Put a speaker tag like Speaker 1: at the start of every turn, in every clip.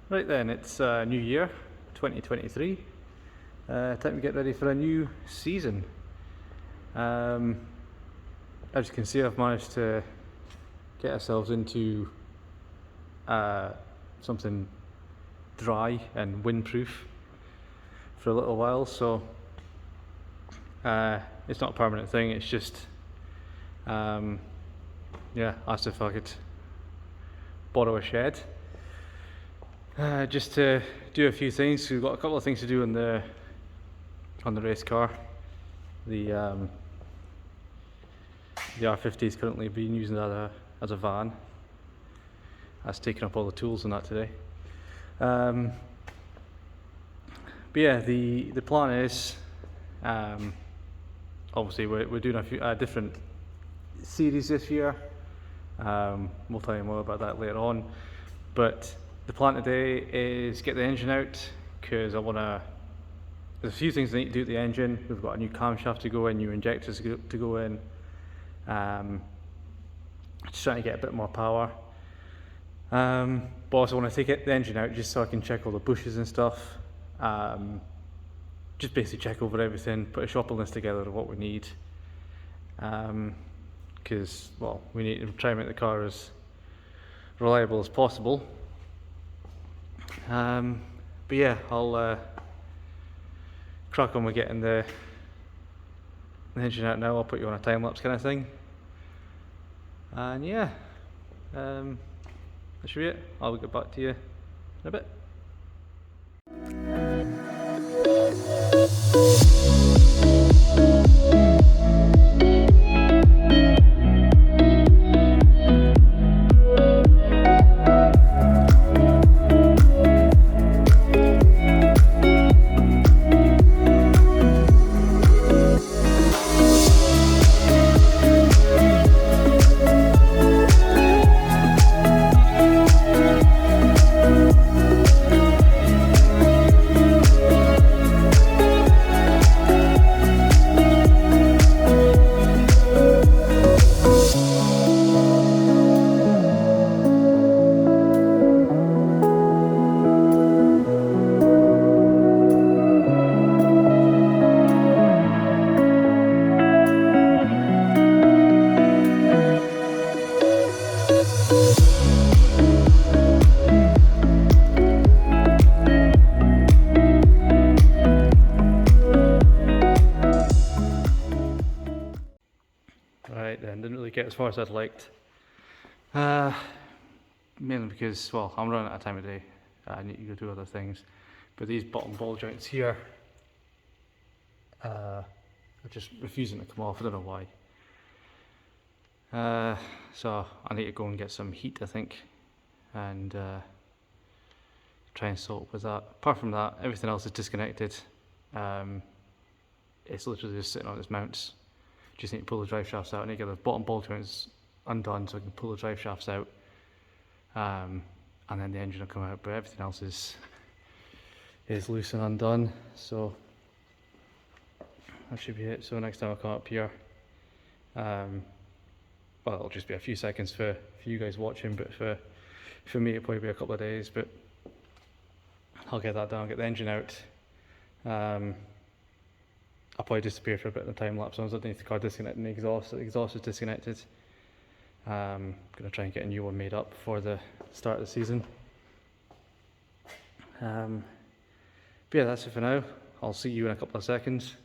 Speaker 1: Right then, it's New Year 2023. Time to get ready for a new season. As you can see, I've managed to get ourselves into something dry and windproof for a little while, so it's not a permanent thing, it's just yeah, asked if I could borrow a shed just to do a few things. We've got a couple of things to do on the race car. The R50 is currently being used as a van. That's taken up all the tools in that today. But yeah, the plan is obviously we're doing a few different series this year. We'll tell you more about that later on. But the plan today is get the engine out, because there's a few things I need to do with the engine. We've got a new camshaft to go in, new injectors to go in. Just trying to get a bit more power. But also want to take the engine out just so I can check all the bushes and stuff. Just basically check over everything, put a shopping list together of what we need. Because, well, we need to try and make the car as reliable as possible. But yeah, I'll crack on with getting the engine out now. I'll put you on a time lapse kind of thing. And yeah, that should be it. I'll get back to you in a bit. Right then, didn't really get as far as I'd liked. Mainly because, well, I'm running out of time of day. I need to go do other things. But these bottom ball joints here are just refusing to come off. I don't know why. So I need to go and get some heat, I think, and try and sort with that. Apart from that, everything else is disconnected. It's literally just sitting on its mounts. Just need to pull the drive shafts out. I need to get the bottom ball joints undone so I can pull the drive shafts out, and then the engine will come out. But everything else is loose and undone. So that should be it. So next time I come up here, well, it'll just be a few seconds for you guys watching, but for me it'll probably be a couple of days. But I'll get that done, get the engine out. I'll probably disappear for a bit in the time lapse. I was underneath the car disconnecting the exhaust. The exhaust is disconnected. I'm going to try and get a new one made up before the start of the season. But yeah, that's it for now. I'll see you in a couple of seconds.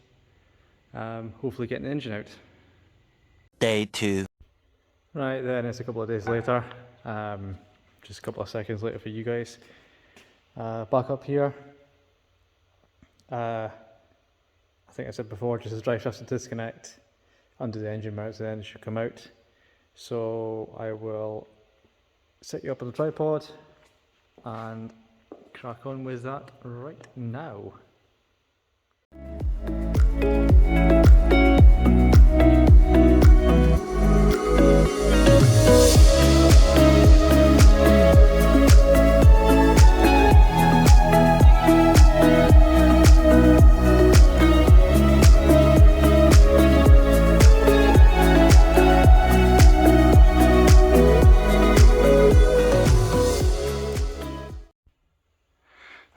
Speaker 1: Hopefully getting the engine out.
Speaker 2: Day 2.
Speaker 1: Right then, it's a couple of days later. Just a couple of seconds later for you guys. Back up here. think I said before, just the drive shafts to disconnect under the engine mounts, and then it should come out. So I will set you up on the tripod and crack on with that right now.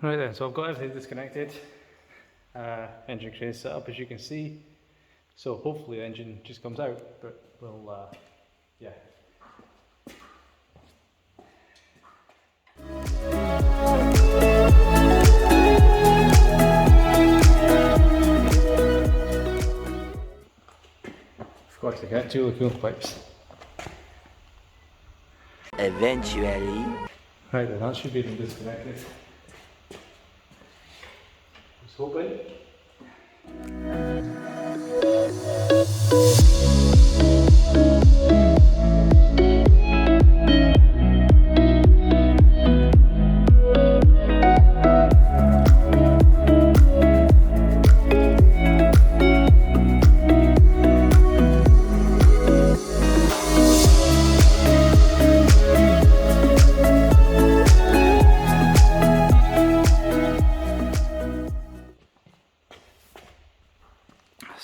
Speaker 1: Right then, so I've got everything disconnected, engine crane set up as you can see, so hopefully the engine just comes out, but we'll, yeah. Forgot to get two of the cooling pipes.
Speaker 2: Eventually.
Speaker 1: Right then, that should be disconnected. Just hoping.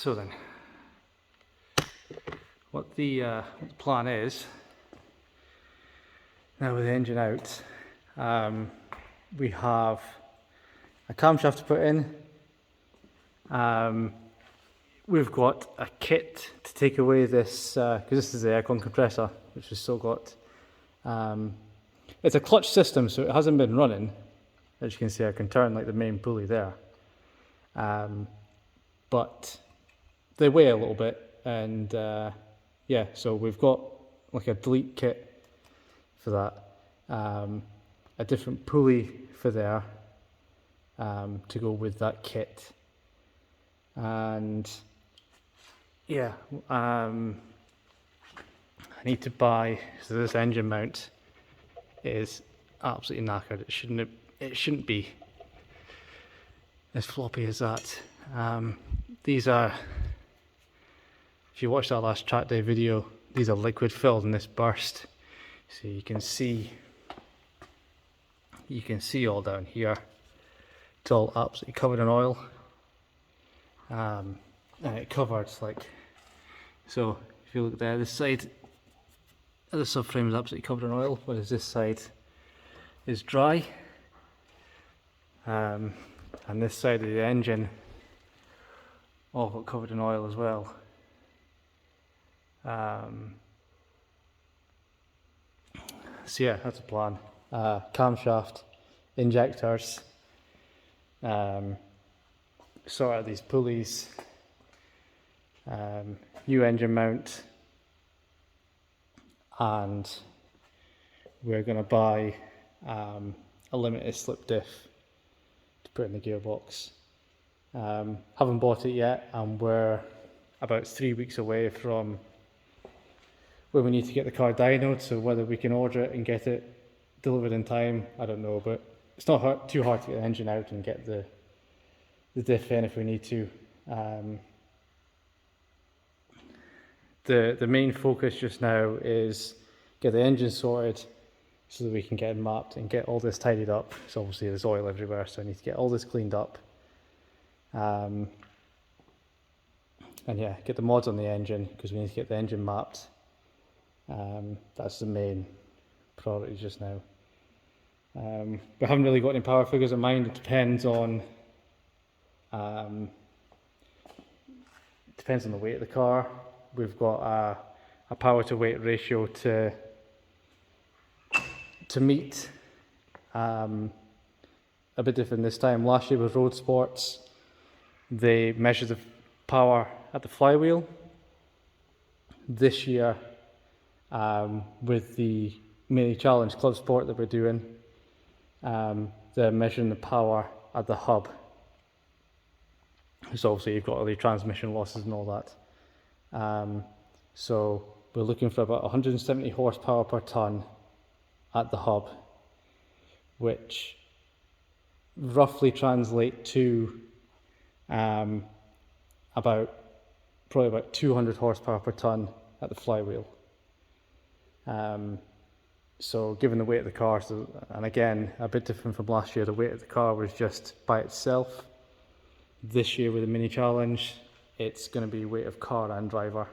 Speaker 1: So then, what the plan is, now with the engine out, we have a camshaft to put in, we've got a kit to take away this, because this is the aircon compressor, which has still got, it's a clutch system, so it hasn't been running. As you can see, I can turn like the main pulley there, but they weigh a little bit, and yeah, so we've got like a delete kit for that, a different pulley for there to go with that kit, and yeah, I need to buy, so this engine mount is absolutely knackered. It shouldn't be as floppy as that. These are, if you watched our last track day video, these are liquid filled in this burst, so you can see all down here. It's all absolutely covered in oil, and it covered like so. If you look there, this side of the subframe is absolutely covered in oil, whereas this side is dry, and this side of the engine all got covered in oil as well. So yeah, that's the plan. Camshaft, injectors, sort out these pulleys, new engine mount, and we're going to buy a limited slip diff to put in the gearbox. Haven't bought it yet, and we're about 3 weeks away from when we need to get the car dynoed, so whether we can order it and get it delivered in time, I don't know, but it's not too hard to get the engine out and get the diff in if we need to. The main focus just now is get the engine sorted so that we can get it mapped and get all this tidied up. So obviously there's oil everywhere, so I need to get all this cleaned up. And yeah, get the mods on the engine because we need to get the engine mapped. That's the main priority just now. We haven't really got any power figures in mind. It depends on the weight of the car. We've got a power to weight ratio to meet, a bit different this time. Last year with Road Sports, they measured the power at the flywheel. This year, with the mini challenge club sport that we're doing, they're measuring the power at the hub. So obviously you've got all the transmission losses and all that. So we're looking for about 170 horsepower per tonne at the hub, which roughly translate to probably about 200 horsepower per tonne at the flywheel. So given the weight of the car, and again a bit different from last year, the weight of the car was just by itself. This year with the mini challenge, it's going to be weight of car and driver.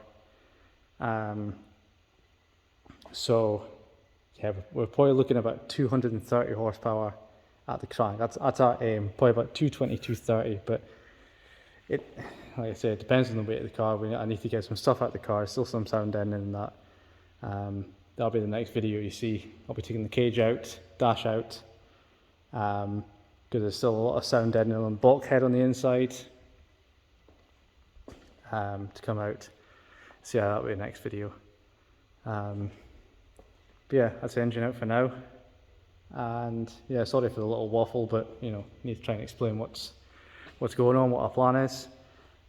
Speaker 1: So yeah, we're probably looking at about 230 horsepower at the crank. That's our aim, probably about 220, 230, but it, like I said, it depends on the weight of the car. I need to get some stuff out the car, still some sound ending and that. That'll be the next video you see. I'll be taking the cage out, dash out, because there's still a lot of sound deadening on the bulkhead on the inside to come out. So yeah, that'll be the next video. But yeah, that's the engine out for now. And yeah, sorry for the little waffle, but you know, need to try and explain what's going on, what our plan is.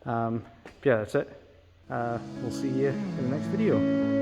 Speaker 1: But yeah, that's it. We'll see you in the next video.